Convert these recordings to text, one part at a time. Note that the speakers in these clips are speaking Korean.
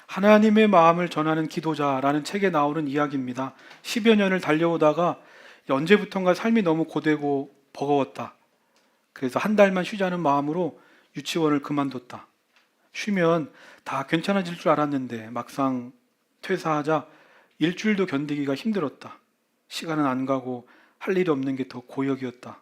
하나님의 마음을 전하는 기도자라는 책에 나오는 이야기입니다. 10여 년을 달려오다가 언제부턴가 삶이 너무 고되고 버거웠다. 그래서 한 달만 쉬자는 마음으로 유치원을 그만뒀다. 쉬면 다 괜찮아질 줄 알았는데 막상 퇴사하자 일주일도 견디기가 힘들었다. 시간은 안 가고 할 일이 없는 게 더 고역이었다.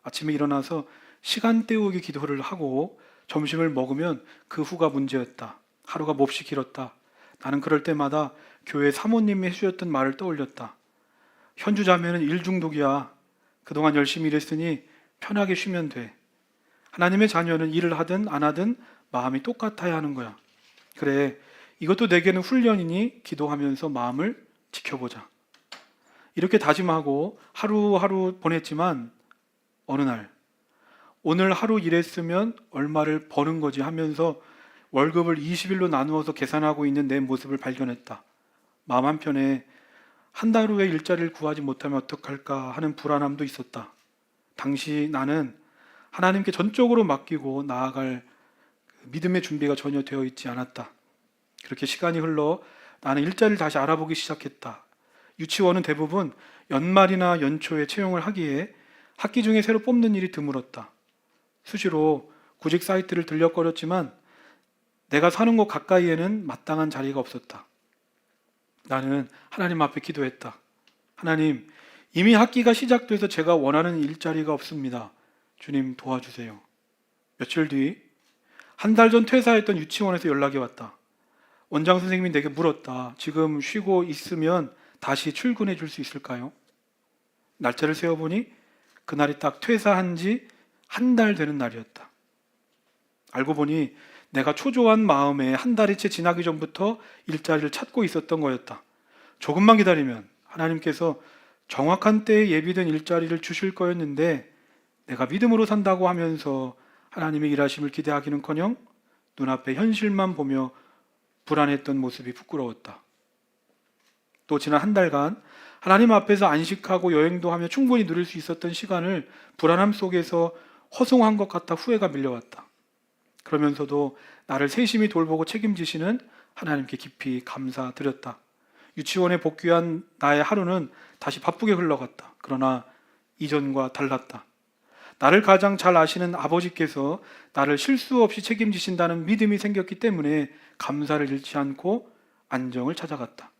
아침에 일어나서 시간 때우기 기도를 하고 점심을 먹으면 그 후가 문제였다. 하루가 몹시 길었다. 나는 그럴 때마다 교회 사모님이 해주셨던 말을 떠올렸다. 현주자매는 일 중독이야. 그동안 열심히 일했으니 편하게 쉬면 돼. 하나님의 자녀는 일을 하든 안 하든 마음이 똑같아야 하는 거야. 그래, 이것도 내게는 훈련이니 기도하면서 마음을 지켜보자. 이렇게 다짐하고 하루하루 보냈지만 어느 날 오늘 하루 일했으면 얼마를 버는 거지 하면서 월급을 20일로 나누어서 계산하고 있는 내 모습을 발견했다. 마음 한편에 한 달 후에 일자리를 구하지 못하면 어떡할까 하는 불안함도 있었다. 당시 나는 하나님께 전적으로 맡기고 나아갈 믿음의 준비가 전혀 되어 있지 않았다. 그렇게 시간이 흘러 나는 일자리를 다시 알아보기 시작했다. 유치원은 대부분 연말이나 연초에 채용을 하기에 학기 중에 새로 뽑는 일이 드물었다. 수시로 구직 사이트를 들락거렸지만 내가 사는 곳 가까이에는 마땅한 자리가 없었다. 나는 하나님 앞에 기도했다. 하나님, 이미 학기가 시작돼서 제가 원하는 일자리가 없습니다. 주님 도와주세요. 며칠 뒤 한 달 전 퇴사했던 유치원에서 연락이 왔다. 원장 선생님이 내게 물었다. 지금 쉬고 있으면 다시 출근해 줄 수 있을까요? 날짜를 세어보니 그날이 딱 퇴사한 지 한 달 되는 날이었다. 알고 보니 내가 초조한 마음에 한 달이 채 지나기 전부터 일자리를 찾고 있었던 거였다. 조금만 기다리면 하나님께서 정확한 때에 예비된 일자리를 주실 거였는데 내가 믿음으로 산다고 하면서 하나님의 일하심을 기대하기는커녕 눈앞에 현실만 보며 불안했던 모습이 부끄러웠다. 또 지난 한 달간 하나님 앞에서 안식하고 여행도 하며 충분히 누릴 수 있었던 시간을 불안함 속에서 허송한 것 같아 후회가 밀려왔다. 그러면서도 나를 세심히 돌보고 책임지시는 하나님께 깊이 감사드렸다. 유치원에 복귀한 나의 하루는 다시 바쁘게 흘러갔다. 그러나 이전과 달랐다. 나를 가장 잘 아시는 아버지께서 나를 실수 없이 책임지신다는 믿음이 생겼기 때문에 감사를 잃지 않고 안정을 찾아갔다.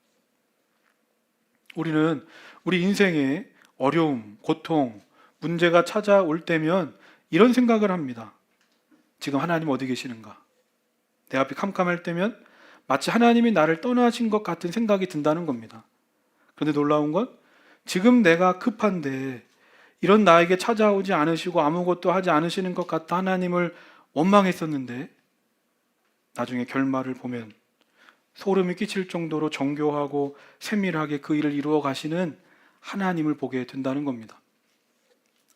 우리는 우리 인생에 어려움, 고통, 문제가 찾아올 때면 이런 생각을 합니다. 지금 하나님 어디 계시는가? 내 앞이 캄캄할 때면 마치 하나님이 나를 떠나신 것 같은 생각이 든다는 겁니다. 그런데 놀라운 건 지금 내가 급한데 이런 나에게 찾아오지 않으시고 아무것도 하지 않으시는 것 같아 하나님을 원망했었는데 나중에 결말을 보면 소름이 끼칠 정도로 정교하고 세밀하게 그 일을 이루어 가시는 하나님을 보게 된다는 겁니다.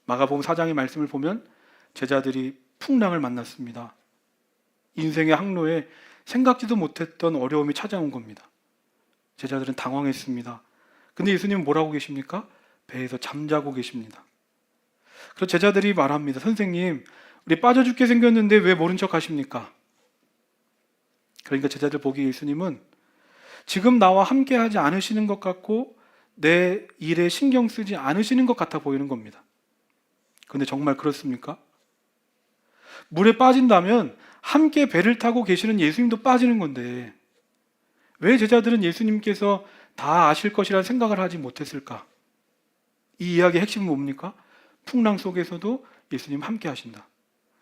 마가복음 4장의 말씀을 보면 제자들이 풍랑을 만났습니다. 인생의 항로에 생각지도 못했던 어려움이 찾아온 겁니다. 제자들은 당황했습니다. 근데 예수님은 뭐라고 계십니까? 배에서 잠자고 계십니다. 그래서 제자들이 말합니다. 선생님, 우리 빠져 죽게 생겼는데 왜 모른 척 하십니까? 그러니까 제자들 보기에 예수님은 지금 나와 함께 하지 않으시는 것 같고 내 일에 신경 쓰지 않으시는 것 같아 보이는 겁니다. 그런데 정말 그렇습니까? 물에 빠진다면 함께 배를 타고 계시는 예수님도 빠지는 건데 왜 제자들은 예수님께서 다 아실 것이라는 생각을 하지 못했을까? 이 이야기의 핵심은 뭡니까? 풍랑 속에서도 예수님 함께 하신다.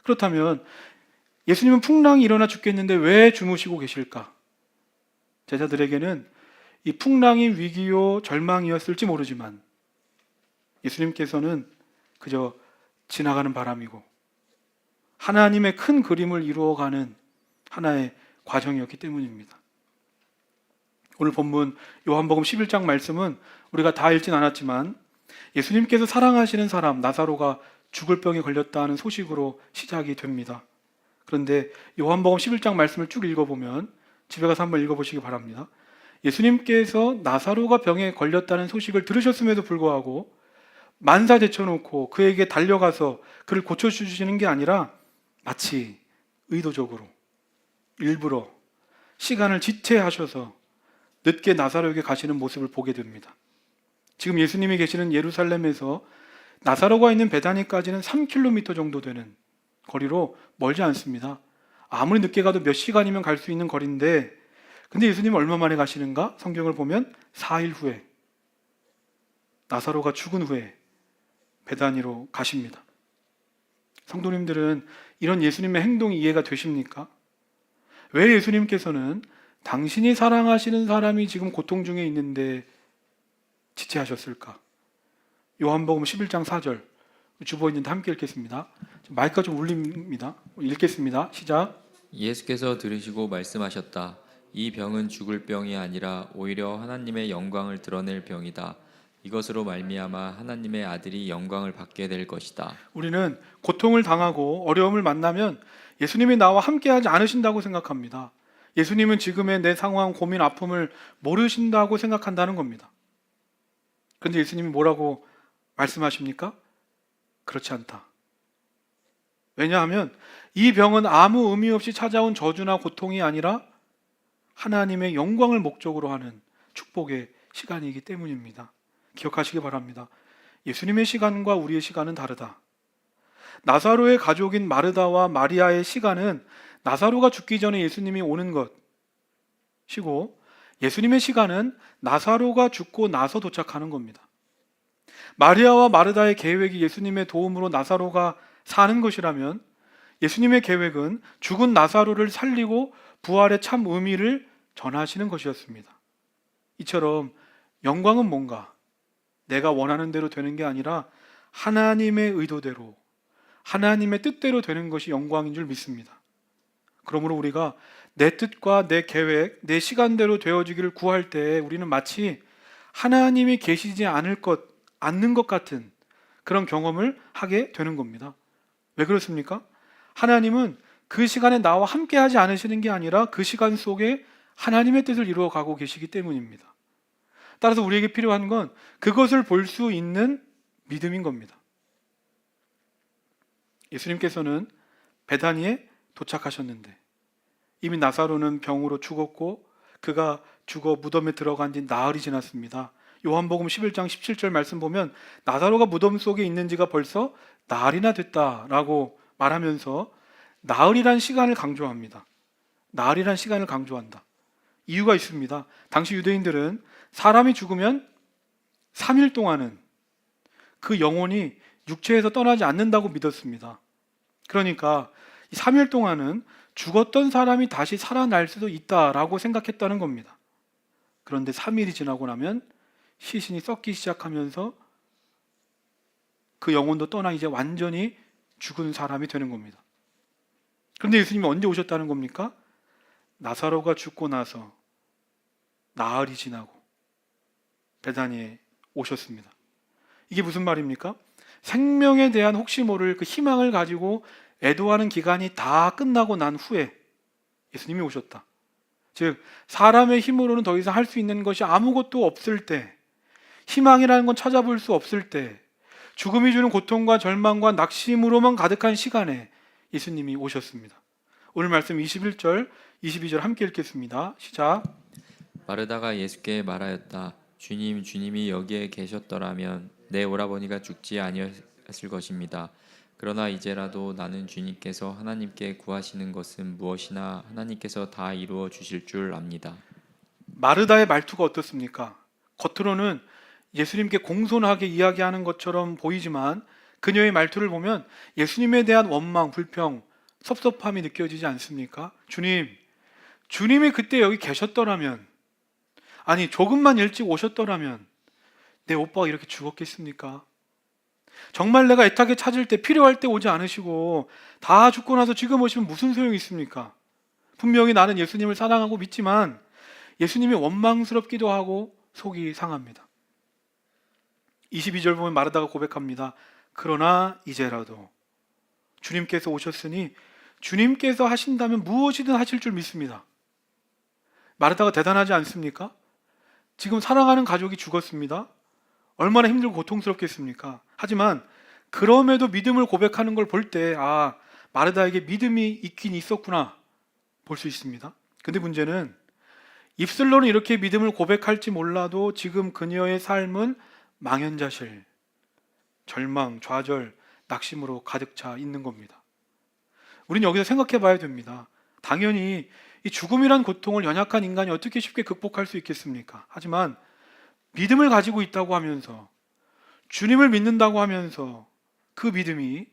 그렇다면 예수님은 풍랑이 일어나 죽겠는데 왜 주무시고 계실까? 제자들에게는 이 풍랑이 위기요 절망이었을지 모르지만 예수님께서는 그저 지나가는 바람이고 하나님의 큰 그림을 이루어가는 하나의 과정이었기 때문입니다. 오늘 본문 요한복음 11장 말씀은 우리가 다 읽진 않았지만 예수님께서 사랑하시는 사람 나사로가 죽을 병에 걸렸다는 소식으로 시작이 됩니다. 그런데 요한복음 11장 말씀을 쭉 읽어보면 집에 가서 한번 읽어보시기 바랍니다. 예수님께서 나사로가 병에 걸렸다는 소식을 들으셨음에도 불구하고 만사 제쳐놓고 그에게 달려가서 그를 고쳐주시는 게 아니라 마치 의도적으로 일부러 시간을 지체하셔서 늦게 나사로에게 가시는 모습을 보게 됩니다. 지금 예수님이 계시는 예루살렘에서 나사로가 있는 베다니까지는 3km 정도 되는 거리로 멀지 않습니다. 아무리 늦게 가도 몇 시간이면 갈 수 있는 거리인데, 근데 예수님은 얼마 만에 가시는가? 성경을 보면 4일 후에, 나사로가 죽은 후에 베다니로 가십니다. 성도님들은 이런 예수님의 행동이 이해가 되십니까? 왜 예수님께서는 당신이 사랑하시는 사람이 지금 고통 중에 있는데 지체하셨을까? 요한복음 11장 4절, 주보있는데 함께 읽겠습니다. 마이크가 좀 울립니다. 읽겠습니다. 시작. 예수께서 들으시고 말씀하셨다. 이 병은 죽을 병이 아니라 오히려 하나님의 영광을 드러낼 병이다. 이것으로 말미암아 하나님의 아들이 영광을 받게 될 것이다. 우리는 고통을 당하고 어려움을 만나면 예수님이 나와 함께하지 않으신다고 생각합니다. 예수님은 지금의 내 상황, 고민, 아픔을 모르신다고 생각한다는 겁니다. 그런데 예수님이 뭐라고 말씀하십니까? 그렇지 않다. 왜냐하면 이 병은 아무 의미 없이 찾아온 저주나 고통이 아니라 하나님의 영광을 목적으로 하는 축복의 시간이기 때문입니다. 기억하시기 바랍니다. 예수님의 시간과 우리의 시간은 다르다. 나사로의 가족인 마르다와 마리아의 시간은 나사로가 죽기 전에 예수님이 오는 것이고, 예수님의 시간은 나사로가 죽고 나서 도착하는 겁니다. 마리아와 마르다의 계획이 예수님의 도움으로 나사로가 사는 것이라면, 예수님의 계획은 죽은 나사로를 살리고 부활의 참 의미를 전하시는 것이었습니다. 이처럼 영광은 뭔가 내가 원하는 대로 되는 게 아니라 하나님의 의도대로, 하나님의 뜻대로 되는 것이 영광인 줄 믿습니다. 그러므로 우리가 내 뜻과 내 계획, 내 시간대로 되어지기를 구할 때 우리는 마치 하나님이 계시지 않는 것 같은 그런 경험을 하게 되는 겁니다. 왜 그렇습니까? 하나님은 그 시간에 나와 함께 하지 않으시는 게 아니라 그 시간 속에 하나님의 뜻을 이루어가고 계시기 때문입니다. 따라서 우리에게 필요한 건 그것을 볼 수 있는 믿음인 겁니다. 예수님께서는 베다니에 도착하셨는데 이미 나사로는 병으로 죽었고 그가 죽어 무덤에 들어간 지 나흘이 지났습니다. 요한복음 11장 17절 말씀 보면 나사로가 무덤 속에 있는 지가 벌써 나흘이나 됐다라고 말하면서 나흘이란 시간을 강조합니다. 나흘이란 시간을 강조한다. 이유가 있습니다. 당시 유대인들은 사람이 죽으면 3일 동안은 그 영혼이 육체에서 떠나지 않는다고 믿었습니다. 그러니까 3일 동안은 죽었던 사람이 다시 살아날 수도 있다라고 생각했다는 겁니다. 그런데 3일이 지나고 나면 시신이 썩기 시작하면서 그 영혼도 떠나 이제 완전히 죽은 사람이 되는 겁니다. 그런데 예수님이 언제 오셨다는 겁니까? 나사로가 죽고 나서 나흘이 지나고 베다니에 오셨습니다. 이게 무슨 말입니까? 생명에 대한 혹시 모를 그 희망을 가지고 애도하는 기간이 다 끝나고 난 후에 예수님이 오셨다. 즉 사람의 힘으로는 더 이상 할 수 있는 것이 아무것도 없을 때, 희망이라는 건 찾아볼 수 없을 때, 죽음이 주는 고통과 절망과 낙심으로만 가득한 시간에 예수님이 오셨습니다. 오늘 말씀 21절, 22절 함께 읽겠습니다. 시작. 마르다가 예수께 말하였다. 주님, 주님이 여기에 계셨더라면 내 오라버니가 죽지 아니었을 것입니다. 그러나 이제라도 나는 주님께서 하나님께 구하시는 것은 무엇이나 하나님께서 다 이루어 주실 줄 압니다. 마르다의 말투가 어떻습니까? 겉으로는 예수님께 공손하게 이야기하는 것처럼 보이지만 그녀의 말투를 보면 예수님에 대한 원망, 불평, 섭섭함이 느껴지지 않습니까? 주님이 그때 여기 계셨더라면, 아니 조금만 일찍 오셨더라면 내 오빠가 이렇게 죽었겠습니까? 정말 내가 애타게 찾을 때, 필요할 때 오지 않으시고 다 죽고 나서 지금 오시면 무슨 소용이 있습니까? 분명히 나는 예수님을 사랑하고 믿지만 예수님이 원망스럽기도 하고 속이 상합니다. 22절 보면 마르다가 고백합니다. 그러나 이제라도 주님께서 오셨으니 주님께서 하신다면 무엇이든 하실 줄 믿습니다. 마르다가 대단하지 않습니까? 지금 사랑하는 가족이 죽었습니다. 얼마나 힘들고 고통스럽겠습니까? 하지만 그럼에도 믿음을 고백하는 걸 볼 때 마르다에게 믿음이 있긴 있었구나 볼 수 있습니다. 근데 문제는 입술로는 이렇게 믿음을 고백할지 몰라도 지금 그녀의 삶은 망연자실, 절망, 좌절, 낙심으로 가득 차 있는 겁니다. 우리는 여기서 생각해 봐야 됩니다. 당연히 이 죽음이란 고통을 연약한 인간이 어떻게 쉽게 극복할 수 있겠습니까? 하지만 믿음을 가지고 있다고 하면서, 주님을 믿는다고 하면서 그 믿음이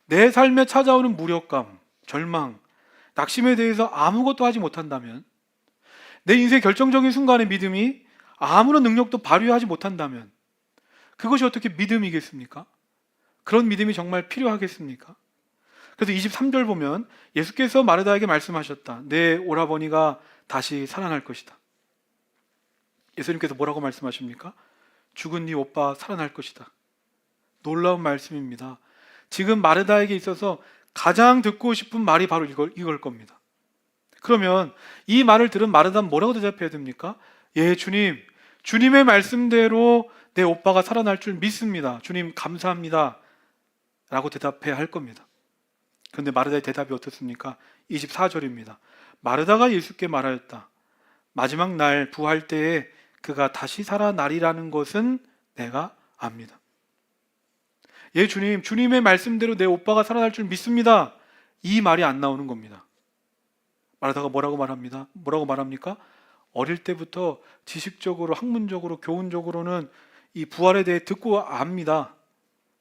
내 삶에 찾아오는 무력감, 절망, 낙심에 대해서 아무것도 하지 못한다면, 내 인생의 결정적인 순간에 믿음이 아무런 능력도 발휘하지 못한다면 그것이 어떻게 믿음이겠습니까? 그런 믿음이 정말 필요하겠습니까? 그래서 23절 보면 예수께서 마르다에게 말씀하셨다. 내 오라버니가 다시 살아날 것이다. 예수님께서 뭐라고 말씀하십니까? 죽은 네 오빠 살아날 것이다. 놀라운 말씀입니다. 지금 마르다에게 있어서 가장 듣고 싶은 말이 바로 이걸 겁니다. 그러면 이 말을 들은 마르다는 뭐라고 대답해야 됩니까? 예, 주님, 주님의 말씀대로 내 오빠가 살아날 줄 믿습니다. 주님 감사합니다. 라고 대답해야 할 겁니다. 그런데 마르다의 대답이 어떻습니까? 24절입니다. 마르다가 예수께 말하였다. 마지막 날 부활 때에 그가 다시 살아나리라는 것은 내가 압니다. 예, 주님, 주님의 말씀대로 내 오빠가 살아날 줄 믿습니다. 이 말이 안 나오는 겁니다. 마르다가 뭐라고 말합니까? 어릴 때부터 지식적으로, 학문적으로, 교훈적으로는 이 부활에 대해 듣고 압니다.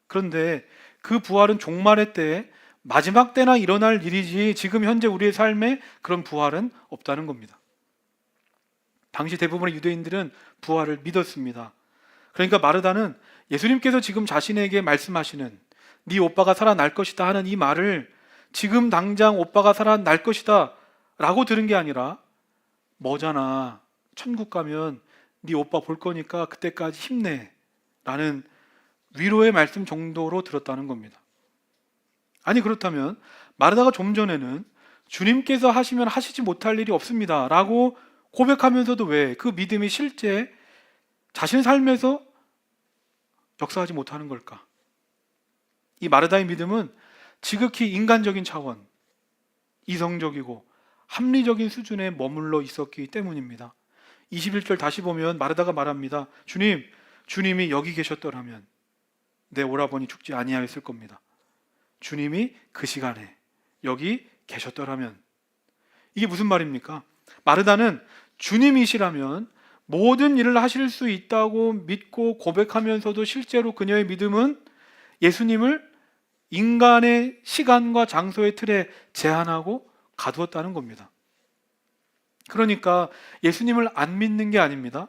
그런데 그 부활은 종말의 때에 마지막 때나 일어날 일이지 지금 현재 우리의 삶에 그런 부활은 없다는 겁니다. 당시 대부분의 유대인들은 부활을 믿었습니다. 그러니까 마르다는 예수님께서 지금 자신에게 말씀하시는 네 오빠가 살아날 것이다 하는 이 말을 지금 당장 오빠가 살아날 것이다 라고 들은 게 아니라 뭐잖아, 천국 가면 네 오빠 볼 거니까 그때까지 힘내 라는 위로의 말씀 정도로 들었다는 겁니다. 아니, 그렇다면 마르다가 좀 전에는 주님께서 하시면 하시지 못할 일이 없습니다 라고 고백하면서도 왜 그 믿음이 실제 자신의 삶에서 역사하지 못하는 걸까? 이 마르다의 믿음은 지극히 인간적인 차원, 이성적이고 합리적인 수준에 머물러 있었기 때문입니다. 21절 다시 보면 마르다가 말합니다. 주님, 주님이 여기 계셨더라면 내 오라버니 죽지 아니하였을 겁니다. 주님이 그 시간에 여기 계셨더라면. 이게 무슨 말입니까? 마르다는 주님이시라면 모든 일을 하실 수 있다고 믿고 고백하면서도 실제로 그녀의 믿음은 예수님을 인간의 시간과 장소의 틀에 제한하고 가두었다는 겁니다. 그러니까 예수님을 안 믿는 게 아닙니다.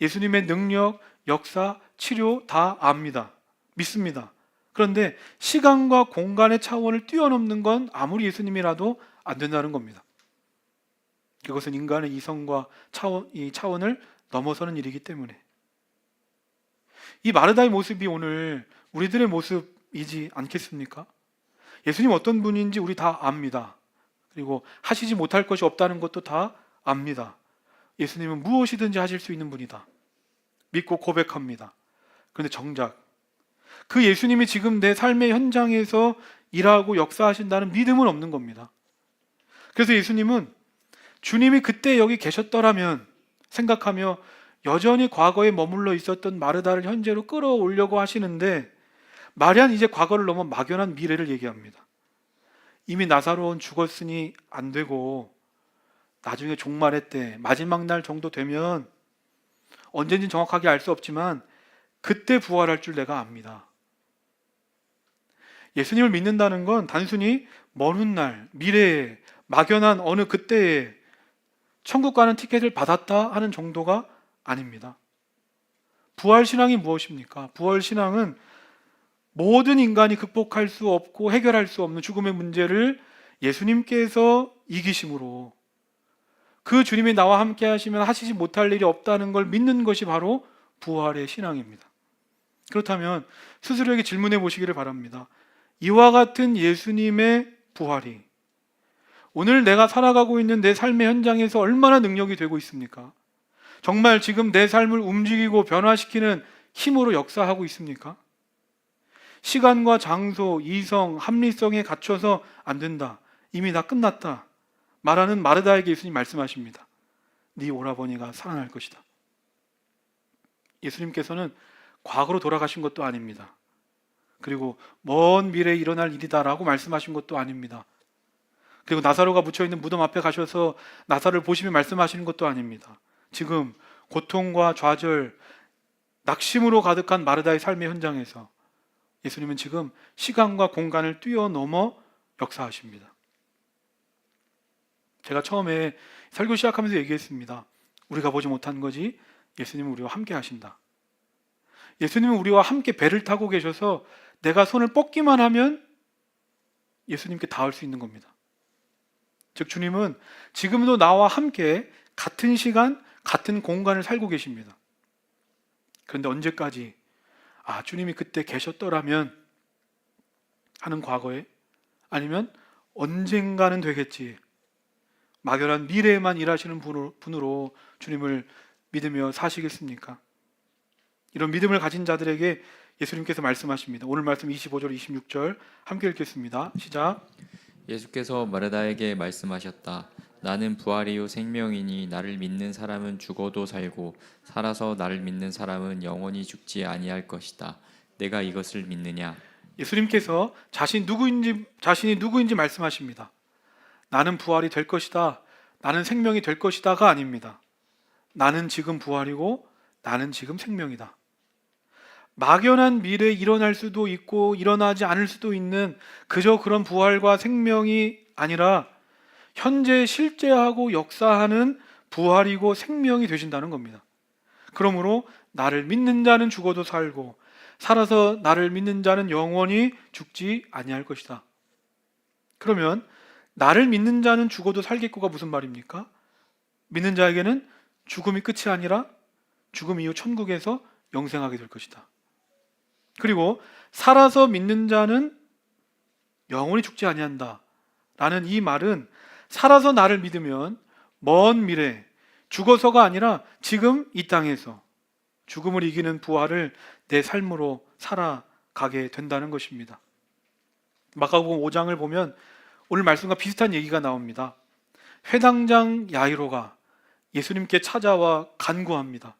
예수님의 능력, 역사, 치료 다 압니다. 믿습니다. 그런데 시간과 공간의 차원을 뛰어넘는 건 아무리 예수님이라도 안 된다는 겁니다. 그것은 인간의 이성과 이 차원을 넘어서는 일이기 때문에. 이 마르다의 모습이 오늘 우리들의 모습이지 않겠습니까? 예수님 어떤 분인지 우리 다 압니다. 그리고 하시지 못할 것이 없다는 것도 다 압니다. 예수님은 무엇이든지 하실 수 있는 분이다. 믿고 고백합니다. 그런데 정작 그 예수님이 지금 내 삶의 현장에서 일하고 역사하신다는 믿음은 없는 겁니다. 그래서 예수님은 주님이 그때 여기 계셨더라면 생각하며 여전히 과거에 머물러 있었던 마르다를 현재로 끌어오려고 하시는데 마리아는 이제 과거를 넘어 막연한 미래를 얘기합니다. 이미 나사로는 죽었으니 안 되고 나중에 종말의 때 마지막 날 정도 되면 언젠지 정확하게 알 수 없지만 그때 부활할 줄 내가 압니다. 예수님을 믿는다는 건 단순히 먼 훗날 미래에 막연한 어느 그때에 천국 가는 티켓을 받았다 하는 정도가 아닙니다. 부활신앙이 무엇입니까? 부활신앙은 모든 인간이 극복할 수 없고 해결할 수 없는 죽음의 문제를 예수님께서 이기심으로 그 주님이 나와 함께 하시면 하시지 못할 일이 없다는 걸 믿는 것이 바로 부활의 신앙입니다. 그렇다면 스스로에게 질문해 보시기를 바랍니다. 이와 같은 예수님의 부활이 오늘 내가 살아가고 있는 내 삶의 현장에서 얼마나 능력이 되고 있습니까? 정말 지금 내 삶을 움직이고 변화시키는 힘으로 역사하고 있습니까? 시간과 장소, 이성, 합리성에 갇혀서 안 된다. 이미 다 끝났다. 말하는 마르다에게 예수님 말씀하십니다. 네 오라버니가 살아날 것이다. 예수님께서는 과거로 돌아가신 것도 아닙니다. 그리고 먼 미래에 일어날 일이다라고 말씀하신 것도 아닙니다. 그리고 나사로가 묻혀있는 무덤 앞에 가셔서 나사로를 보시며 말씀하시는 것도 아닙니다. 지금 고통과 좌절, 낙심으로 가득한 마르다의 삶의 현장에서 예수님은 지금 시간과 공간을 뛰어넘어 역사하십니다. 제가 처음에 설교 시작하면서 얘기했습니다. 우리가 보지 못한 거지 예수님은 우리와 함께 하신다. 예수님은 우리와 함께 배를 타고 계셔서 내가 손을 뻗기만 하면 예수님께 닿을 수 있는 겁니다. 즉 주님은 지금도 나와 함께 같은 시간, 같은 공간을 살고 계십니다. 그런데 언제까지 주님이 그때 계셨더라면 하는 과거에, 아니면 언젠가는 되겠지, 막연한 미래에만 일하시는 분으로 주님을 믿으며 사시겠습니까? 이런 믿음을 가진 자들에게 예수님께서 말씀하십니다. 오늘 말씀 25절 26절 함께 읽겠습니다. 시작. 예수께서 마르다에게 말씀하셨다. 나는 부활이요 생명이니 나를 믿는 사람은 죽어도 살고 살아서 나를 믿는 사람은 영원히 죽지 아니할 것이다. 내가 이것을 믿느냐? 예수님께서 자신이 누구인지 말씀하십니다. 나는 부활이 될 것이다, 나는 생명이 될 것이다가 아닙니다. 나는 지금 부활이고 나는 지금 생명이다. 막연한 미래에 일어날 수도 있고 일어나지 않을 수도 있는 그저 그런 부활과 생명이 아니라 현재 실제하고 역사하는 부활이고 생명이 되신다는 겁니다. 그러므로 나를 믿는 자는 죽어도 살고 살아서 나를 믿는 자는 영원히 죽지 아니할 것이다. 그러면 나를 믿는 자는 죽어도 살겠고가 무슨 말입니까? 믿는 자에게는 죽음이 끝이 아니라 죽음 이후 천국에서 영생하게 될 것이다. 그리고 살아서 믿는 자는 영원히 죽지 아니한다 라는 이 말은 살아서 나를 믿으면 먼 미래, 죽어서가 아니라 지금 이 땅에서 죽음을 이기는 부활을 내 삶으로 살아가게 된다는 것입니다. 마가복음 5장을 보면 오늘 말씀과 비슷한 얘기가 나옵니다. 회당장 야이로가 예수님께 찾아와 간구합니다.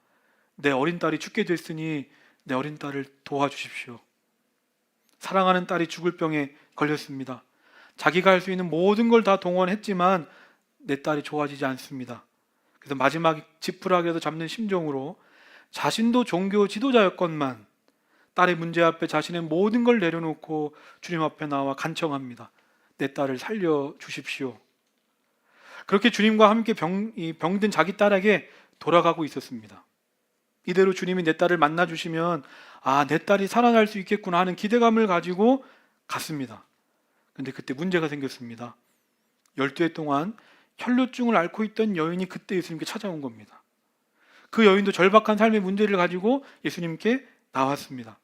내 어린 딸이 죽게 됐으니 내 어린 딸을 도와주십시오. 사랑하는 딸이 죽을 병에 걸렸습니다. 자기가 할 수 있는 모든 걸 다 동원했지만 내 딸이 좋아지지 않습니다. 그래서 마지막 지푸라기라도 잡는 심정으로 자신도 종교 지도자였건만 딸의 문제 앞에 자신의 모든 걸 내려놓고 주님 앞에 나와 간청합니다. 내 딸을 살려주십시오. 그렇게 주님과 함께 병든 자기 딸에게 돌아가고 있었습니다. 이대로 주님이 내 딸을 만나주시면 내 딸이 살아날 수 있겠구나 하는 기대감을 가지고 갔습니다. 그런데 그때 문제가 생겼습니다. 12해 동안 혈루증을 앓고 있던 여인이 그때 예수님께 찾아온 겁니다. 그 여인도 절박한 삶의 문제를 가지고 예수님께 나왔습니다.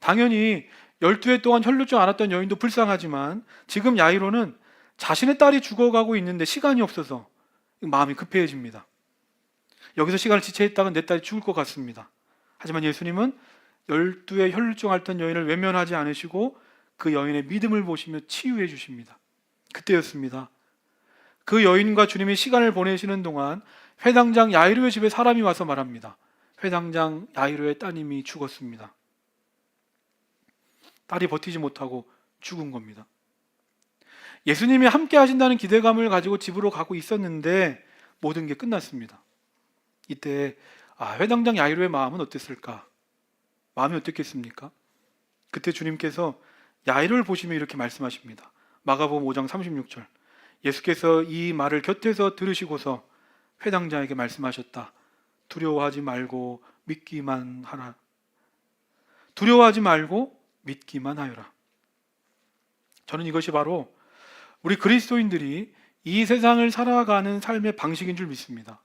당연히 12해 동안 혈루증 앓았던 여인도 불쌍하지만 지금 야이로는 자신의 딸이 죽어가고 있는데 시간이 없어서 마음이 급해집니다. 여기서 시간을 지체했다간 내 딸이 죽을 것 같습니다. 하지만 예수님은 12해 혈루증 앓던 여인을 외면하지 않으시고 그 여인의 믿음을 보시며 치유해 주십니다. 그때였습니다. 그 여인과 주님이 시간을 보내시는 동안 회당장 야이로의 집에 사람이 와서 말합니다. 회당장 야이로의 따님이 죽었습니다. 딸이 버티지 못하고 죽은 겁니다. 예수님이 함께 하신다는 기대감을 가지고 집으로 가고 있었는데 모든 게 끝났습니다. 이때 회당장 야이로의 마음은 어땠을까? 마음이 어땠겠습니까? 그때 주님께서 야이로를 보시며 이렇게 말씀하십니다. 마가복음 5장 36절. 예수께서 이 말을 곁에서 들으시고서 회당장에게 말씀하셨다. 두려워하지 말고 믿기만 하라. 두려워하지 말고 믿기만 하여라. 저는 이것이 바로 우리 그리스도인들이 이 세상을 살아가는 삶의 방식인 줄 믿습니다.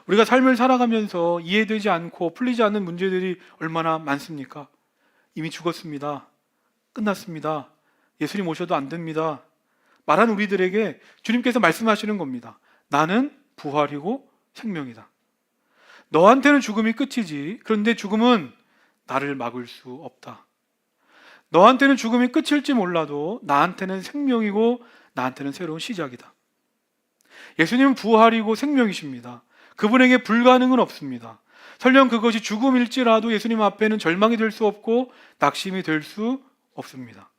우리가 삶을 살아가면서 이해되지 않고 풀리지 않는 문제들이 얼마나 많습니까? 이미 죽었습니다. 끝났습니다. 예수님 오셔도 안 됩니다. 말하는 우리들에게 주님께서 말씀하시는 겁니다. 나는 부활이고 생명이다. 너한테는 죽음이 끝이지. 그런데 죽음은 나를 막을 수 없다. 너한테는 죽음이 끝일지 몰라도 나한테는 생명이고 나한테는 새로운 시작이다. 예수님은 부활이고 생명이십니다. 그분에게 불가능은 없습니다. 설령 그것이 죽음일지라도 예수님 앞에는 절망이 될 수 없고 낙심이 될 수 없습니다.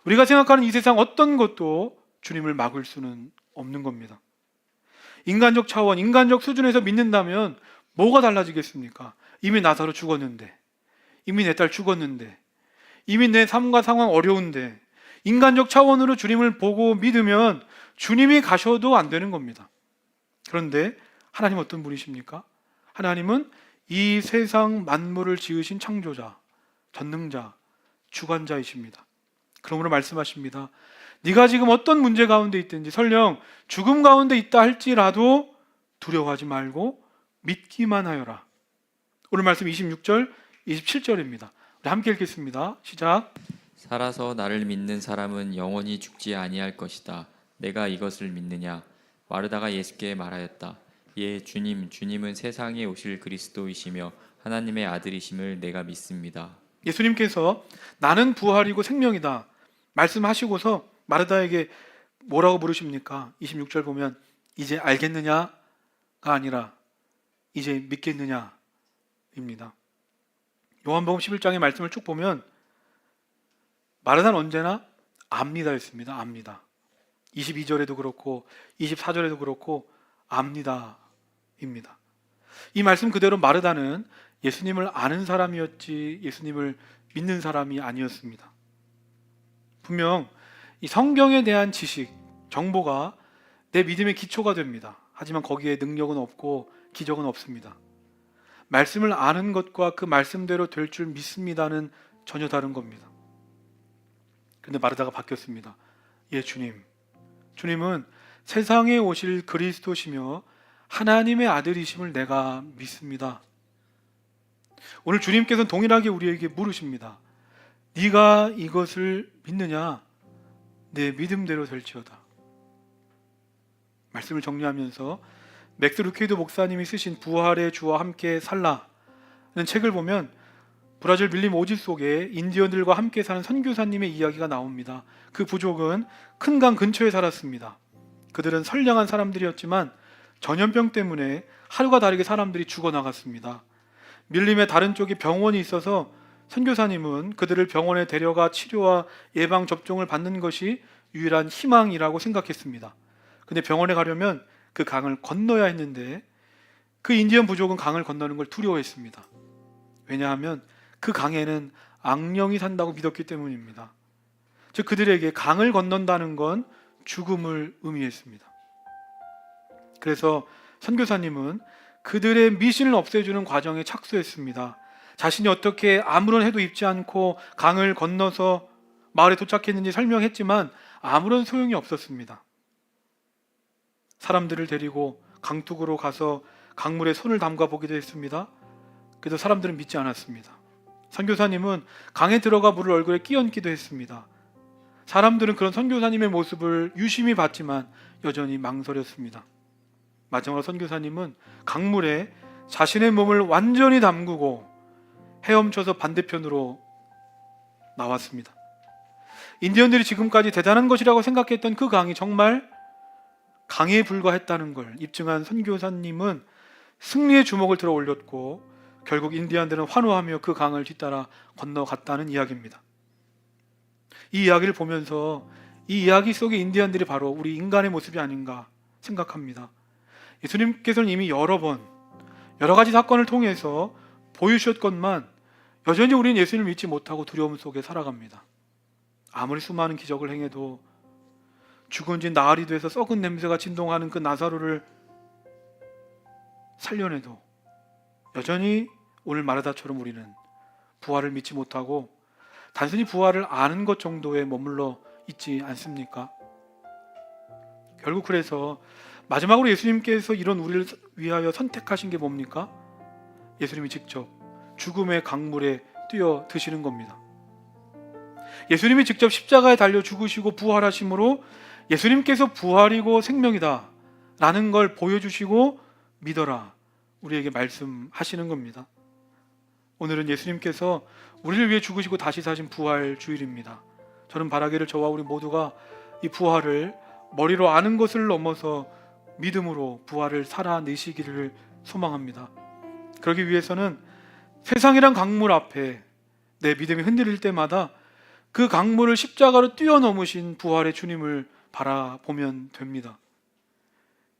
우리가 생각하는 이 세상 어떤 것도 주님을 막을 수는 없는 겁니다. 인간적 차원, 인간적 수준에서 믿는다면 뭐가 달라지겠습니까? 이미 나사로 죽었는데, 이미 내 딸 죽었는데, 이미 내 삶과 상황 어려운데, 인간적 차원으로 주님을 보고 믿으면 주님이 가셔도 안 되는 겁니다. 그런데 하나님 어떤 분이십니까? 하나님은 이 세상 만물을 지으신 창조자, 전능자, 주관자이십니다. 그러므로 말씀하십니다. 네가 지금 어떤 문제 가운데 있든지, 설령 죽음 가운데 있다 할지라도 두려워하지 말고 믿기만 하여라. 오늘 말씀 26절, 27절입니다. 우리 함께 읽겠습니다. 시작. 살아서 나를 믿는 사람은 영원히 죽지 아니할 것이다. 내가 이것을 믿느냐? 마르다가 예수께 말하였다. 예, 주님은 세상에 오실 그리스도이시며 하나님의 아들이심을 내가 믿습니다. 예수님께서 나는 부활이고 생명이다 말씀하시고서 마르다에게 뭐라고 물으십니까? 26절 보면 이제 알겠느냐가 아니라 이제 믿겠느냐입니다. 요한복음 11장의 말씀을 쭉 보면 마르다는 언제나 압니다 했습니다. 압니다. 22절에도 그렇고 24절에도 그렇고 압니다입니다. 이 말씀 그대로 마르다는 예수님을 아는 사람이었지 예수님을 믿는 사람이 아니었습니다. 분명 이 성경에 대한 지식, 정보가 내 믿음의 기초가 됩니다. 하지만 거기에 능력은 없고 기적은 없습니다. 말씀을 아는 것과 그 말씀대로 될 줄 믿습니다는 전혀 다른 겁니다. 그런데 마르다가 바뀌었습니다. 예, 주님은 세상에 오실 그리스도시며 하나님의 아들이심을 내가 믿습니다. 오늘 주님께서는 동일하게 우리에게 물으십니다. 네가 이것을 믿느냐? 내 믿음대로 될지어다. 말씀을 정리하면서 맥스 루케이도 목사님이 쓰신 부활의 주와 함께 살라는 책을 보면 브라질 밀림 오지 속에 인디언들과 함께 사는 선교사님의 이야기가 나옵니다. 그 부족은 큰 강 근처에 살았습니다. 그들은 선량한 사람들이었지만 전염병 때문에 하루가 다르게 사람들이 죽어나갔습니다. 밀림의 다른 쪽에 병원이 있어서 선교사님은 그들을 병원에 데려가 치료와 예방 접종을 받는 것이 유일한 희망이라고 생각했습니다. 근데 병원에 가려면 그 강을 건너야 했는데 그 인디언 부족은 강을 건너는 걸 두려워했습니다. 왜냐하면 그 강에는 악령이 산다고 믿었기 때문입니다. 즉 그들에게 강을 건넌다는 건 죽음을 의미했습니다. 그래서 선교사님은 그들의 미신을 없애주는 과정에 착수했습니다. 자신이 어떻게 아무런 해도 입지 않고 강을 건너서 마을에 도착했는지 설명했지만 아무런 소용이 없었습니다. 사람들을 데리고 강둑으로 가서 강물에 손을 담가 보기도 했습니다. 그래도 사람들은 믿지 않았습니다. 선교사님은 강에 들어가 물을 얼굴에 끼얹기도 했습니다. 사람들은 그런 선교사님의 모습을 유심히 봤지만 여전히 망설였습니다. 마지막으로 선교사님은 강물에 자신의 몸을 완전히 담그고 헤엄쳐서 반대편으로 나왔습니다. 인디언들이 지금까지 대단한 것이라고 생각했던 그 강이 정말 강에 불과했다는 걸 입증한 선교사님은 승리의 주먹을 들어 올렸고 결국 인디언들은 환호하며 그 강을 뒤따라 건너갔다는 이야기입니다. 이 이야기를 보면서 이 이야기 속의 인디언들이 바로 우리 인간의 모습이 아닌가 생각합니다. 예수님께서는 이미 여러 번 여러 가지 사건을 통해서 보여주셨건만 여전히 우리는 예수님을 믿지 못하고 두려움 속에 살아갑니다. 아무리 수많은 기적을 행해도 죽은 지 나흘이 돼서 썩은 냄새가 진동하는 그 나사로를 살려내도 여전히 오늘 마르다처럼 우리는 부활을 믿지 못하고 단순히 부활을 아는 것 정도에 머물러 있지 않습니까? 결국 그래서 마지막으로 예수님께서 이런 우리를 위하여 선택하신 게 뭡니까? 예수님이 직접 죽음의 강물에 뛰어 드시는 겁니다. 예수님이 직접 십자가에 달려 죽으시고 부활하심으로 예수님께서 부활이고 생명이다 라는 걸 보여주시고 믿어라 우리에게 말씀하시는 겁니다. 오늘은 예수님께서 우리를 위해 죽으시고 다시 사신 부활 주일입니다. 저는 바라기를 저와 우리 모두가 이 부활을 머리로 아는 것을 넘어서 믿음으로 부활을 살아내시기를 소망합니다. 그러기 위해서는 세상이란 강물 앞에 내 믿음이 흔들릴 때마다 그 강물을 십자가로 뛰어넘으신 부활의 주님을 바라보면 됩니다.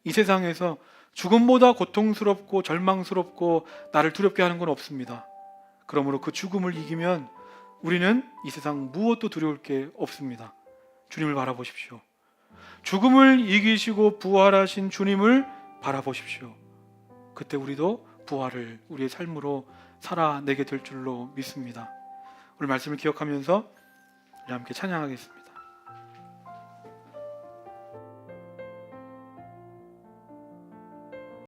이 세상에서 죽음보다 고통스럽고 절망스럽고 나를 두렵게 하는 건 없습니다. 그러므로 그 죽음을 이기면 우리는 이 세상 무엇도 두려울 게 없습니다. 주님을 바라보십시오. 죽음을 이기시고 부활하신 주님을 바라보십시오. 그때 우리도 부활을 우리의 삶으로 살아내게 될 줄로 믿습니다. 오늘 말씀을 기억하면서 우리 함께 찬양하겠습니다.